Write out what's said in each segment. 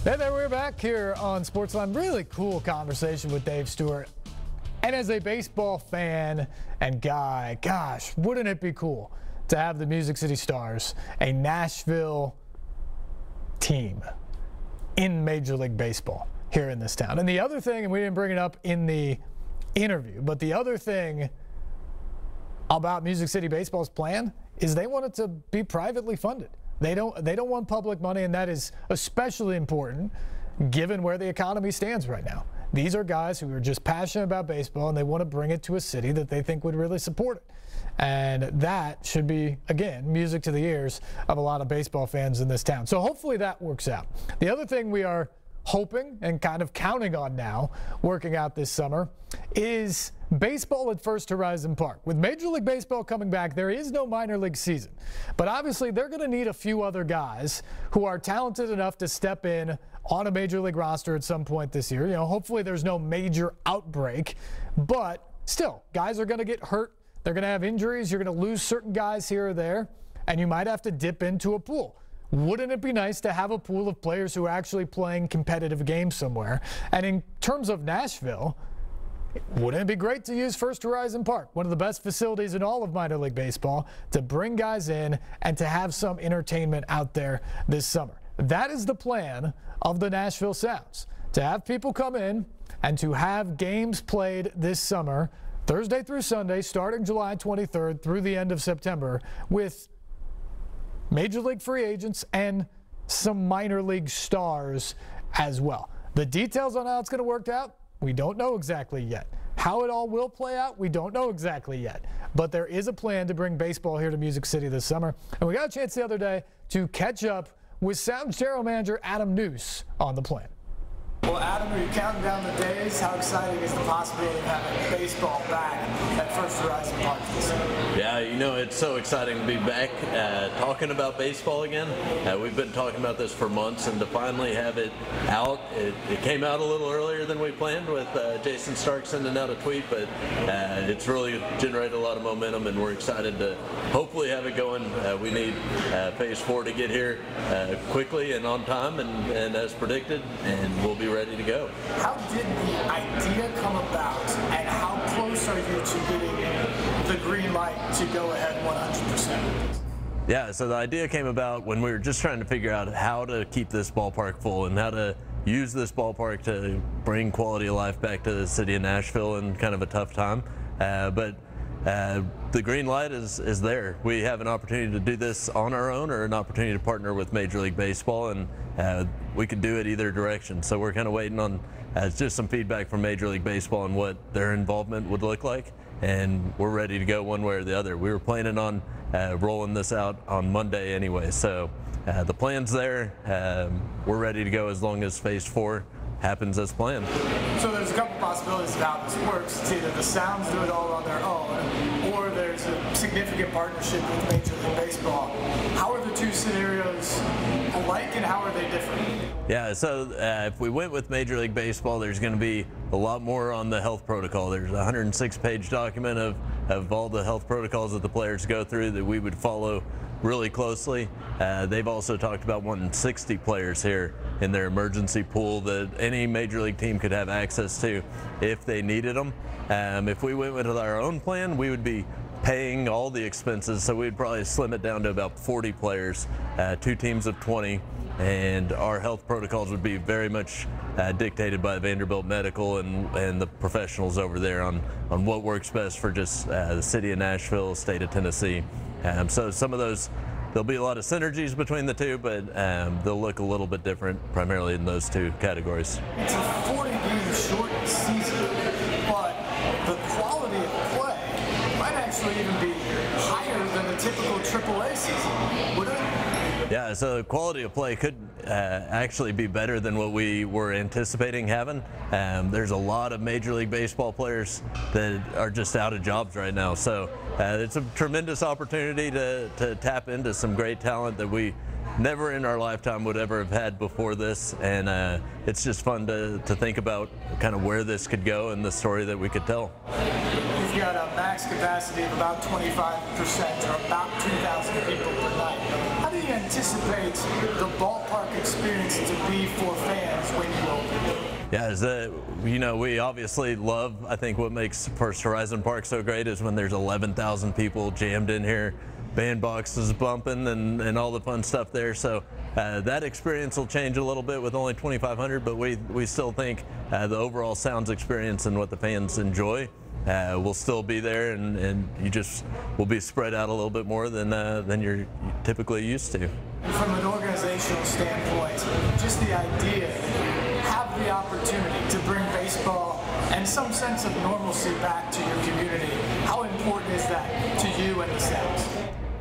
Hey there, we're back here on Sportsline. Really cool conversation with Dave Stewart. And as a baseball fan and guy, gosh, wouldn't it be cool to have the Music City Stars, a Nashville team in Major League Baseball here in this town. And the other thing, and we didn't bring it up in the interview, but the other thing about Music City Baseball's plan is they want it to be privately funded. They don't want public money, and that is especially important given where the economy stands right now. These are guys who are just passionate about baseball, and they want to bring it to a city that they think would really support it. And that should be, again, music to the ears of a lot of baseball fans in this town. So hopefully that works out. The other thing we are hoping and kind of counting on now, working out this summer, is baseball at First Horizon Park. With Major League Baseball coming back, there is no minor league season. But obviously, they're going to need a few other guys who are talented enough to step in on a Major League roster at some point this year. You know, hopefully there's no major outbreak. But still, guys are going to get hurt. They're going to have injuries. You're going to lose certain guys here or there. And you might have to dip into a pool. Wouldn't it be nice to have a pool of players who are actually playing competitive games somewhere? And in terms of Nashville, wouldn't it be great to use First Horizon Park, one of the best facilities in all of minor league baseball, to bring guys in and to have some entertainment out there this summer? That is the plan of the Nashville Sounds, to have people come in and to have games played this summer, Thursday through Sunday, starting July 23rd through the end of September, with Major League free agents and some minor league stars as well. The details on how it's going to work out, we don't know exactly yet. How it all will play out, we don't know exactly yet. But there is a plan to bring baseball here to Music City this summer. And we got a chance the other day to catch up with Sounds General Manager Adam Noose on the plan. Well, Adam, are you counting down the days? How exciting is the possibility of having baseball back at First Horizon Park this year? Yeah, you know, it's so exciting to be back talking about baseball again. We've been talking about this for months, and to finally have it out, it came out a little earlier than we planned with Jason Stark sending out a tweet, but it's really generated a lot of momentum, and we're excited to hopefully have it going. We need Phase 4 to get here quickly and on time and as predicted, and we'll be ready to go. How did the idea come about, and how close are you to getting the green light to go ahead 100%? Yeah, so the idea came about when we were just trying to figure out how to keep this ballpark full and how to use this ballpark to bring quality of life back to the city of Nashville in kind of a tough time. But the green light is there. We have an opportunity to do this on our own or an opportunity to partner with Major League Baseball, and we could do it either direction. So we're kind of waiting on just some feedback from Major League Baseball on what their involvement would look like, and we're ready to go one way or the other. We were planning on rolling this out on Monday anyway, so the plan's there. We're ready to go as long as Phase 4 happens as planned. So there's a couple possibilities of how this works. It's either the Sounds do it all on their own, or there's a significant partnership with Major League Baseball. How are the two scenarios alike, and how are they different? Yeah, so if we went with Major League Baseball, there's going to be a lot more on the health protocol. There's a 106-page document of all the health protocols that the players go through that we would follow really closely. They've also talked about wanting 60 players here in their emergency pool that any Major League team could have access to if they needed them. If we went with our own plan, we would be paying all the expenses, so we'd probably slim it down to about 40 players, 2 teams of 20, and our health protocols would be very much dictated by Vanderbilt Medical and the professionals over there on what works best for just the city of Nashville, state of Tennessee. So some of those, there'll be a lot of synergies between the two, but they'll look a little bit different primarily in those two categories. It's a 40-game short season, but the quality of play might actually even be higher than the typical AAA season, wouldn't it? Yeah, so the quality of play could actually be better than what we were anticipating having. There's a lot of Major League Baseball players that are just out of jobs right now. So it's a tremendous opportunity to tap into some great talent that we never in our lifetime would ever have had before this. And it's just fun to think about kind of where this could go and the story that we could tell. You've got a max capacity of about 25%, or about 2,000 people per night. How do you do you anticipate the ballpark experience to be for fans when you open? Yeah, we obviously love, I think what makes First Horizon Park so great is when there's 11,000 people jammed in here, bandboxes bumping and all the fun stuff there. So that experience will change a little bit with only 2,500, but we still think the overall sounds experience and what the fans enjoy will still be there, and you just will be spread out a little bit more than you're typically used to. From an organizational standpoint, just the idea that you have the opportunity to bring baseball and some sense of normalcy back to your community, how important is that to you and the Sounds?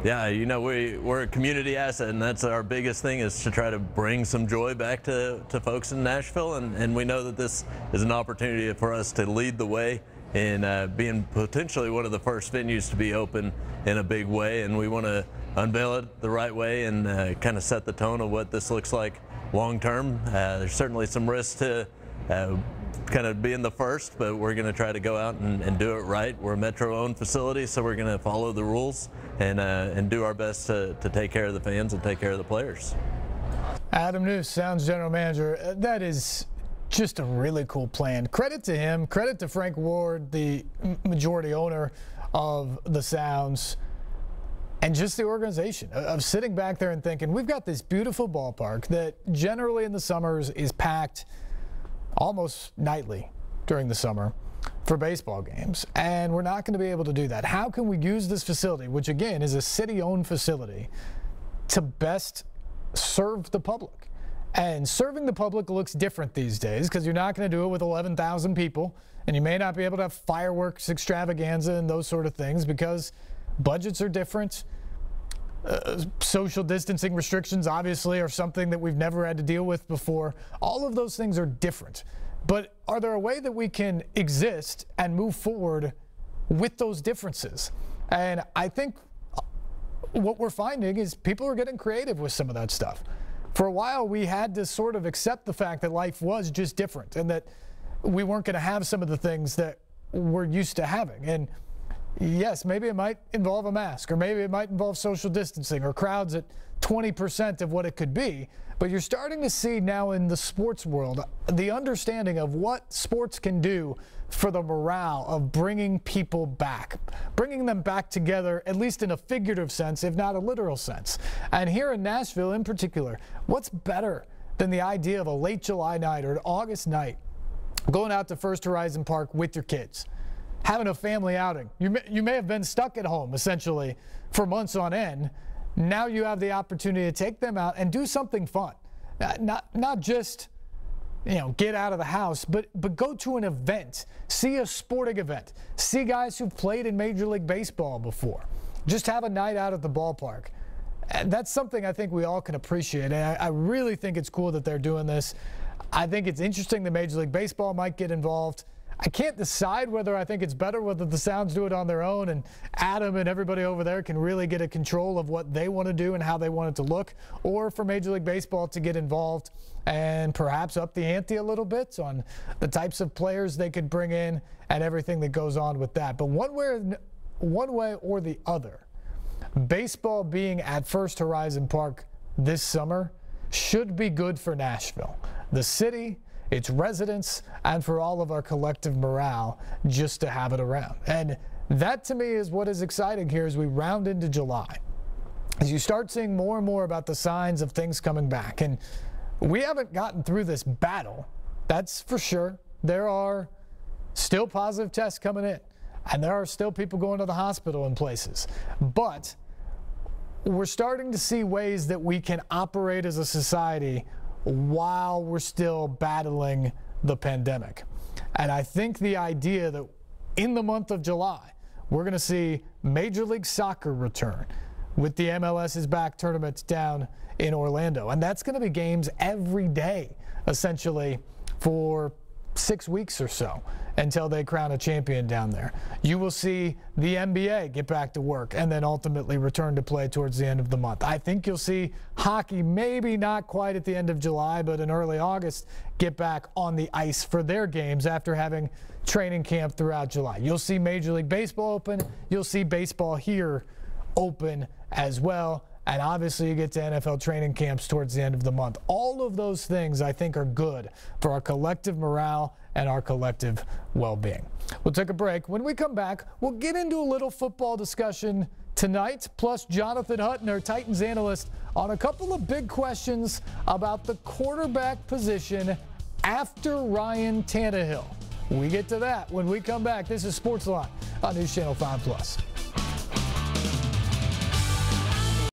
Yeah, we're a community asset, and that's our biggest thing, is to try to bring some joy back to folks in Nashville, and we know that this is an opportunity for us to lead the way in being potentially one of the first venues to be open in a big way, and we want to unveil it the right way and kind of set the tone of what this looks like long term. There's certainly some risk to kind of being the first, but we're going to try to go out and do it right. We're a Metro-owned facility, so we're going to follow the rules and do our best to take care of the fans and take care of the players. Adam News, Sounds General Manager. That is just a really cool plan. Credit to him. Credit to Frank Ward, the majority owner of the Sounds, and just the organization of sitting back there and thinking, we've got this beautiful ballpark that generally in the summers is packed almost nightly during the summer for baseball games, and we're not going to be able to do that. How can we use this facility, which again is a city-owned facility, to best serve the public? And serving the public looks different these days because you're not going to do it with 11,000 people, and you may not be able to have fireworks extravaganza and those sort of things because budgets are different. Social distancing restrictions obviously are something that we've never had to deal with before. All of those things are different. But are there a way that we can exist and move forward with those differences? And I think what we're finding is people are getting creative with some of that stuff. For a while, we had to sort of accept the fact that life was just different and that we weren't going to have some of the things that we're used to having. And yes, maybe it might involve a mask, or maybe it might involve social distancing, or crowds at 20% of what it could be. But you're starting to see now in the sports world the understanding of what sports can do for the morale of bringing people back, bringing them back together, at least in a figurative sense, if not a literal sense. And here in Nashville in particular, what's better than the idea of a late July night or an August night, going out to First Horizon Park with your kids, having a family outing? You may have been stuck at home essentially for months on end. Now you have the opportunity to take them out and do something fun. Not just, get out of the house, but go to an event, see a sporting event, see guys who've played in Major League Baseball before. Just have a night out at the ballpark. And that's something I think we all can appreciate. And I really think it's cool that they're doing this. I think it's interesting that Major League Baseball might get involved. I can't decide whether I think it's better whether the Sounds do it on their own and Adam and everybody over there can really get a control of what they want to do and how they want it to look, or for Major League Baseball to get involved and perhaps up the ante a little bit on the types of players they could bring in and everything that goes on with that. But one way or the other, baseball being at First Horizon Park this summer should be good for Nashville, the city, its residents, and for all of our collective morale just to have it around. And that to me is what is exciting here as we round into July, as you start seeing more and more about the signs of things coming back. And we haven't gotten through this battle, that's for sure. There are still positive tests coming in, and there are still people going to the hospital in places. But we're starting to see ways that we can operate as a society while we're still battling the pandemic. And I think the idea that in the month of July, we're going to see Major League Soccer return with the MLS's back tournaments down in Orlando. And that's going to be games every day, essentially, for 6 weeks or so until they crown a champion down there. You will see the NBA get back to work and then ultimately return to play towards the end of the month. I think you'll see hockey, maybe not quite at the end of July, but in early August, get back on the ice for their games after having training camp throughout July. You'll see Major League Baseball open. You'll see baseball here open as well. and obviously you get to NFL training camps towards the end of the month. All of those things I think are good for our collective morale and our collective well-being. We'll take a break. When we come back, we'll get into a little football discussion tonight, plus Jonathan Hutton, our Titans analyst, on a couple of big questions about the quarterback position after Ryan Tannehill. We get to that when we come back. This is Sportsline on News Channel 5+.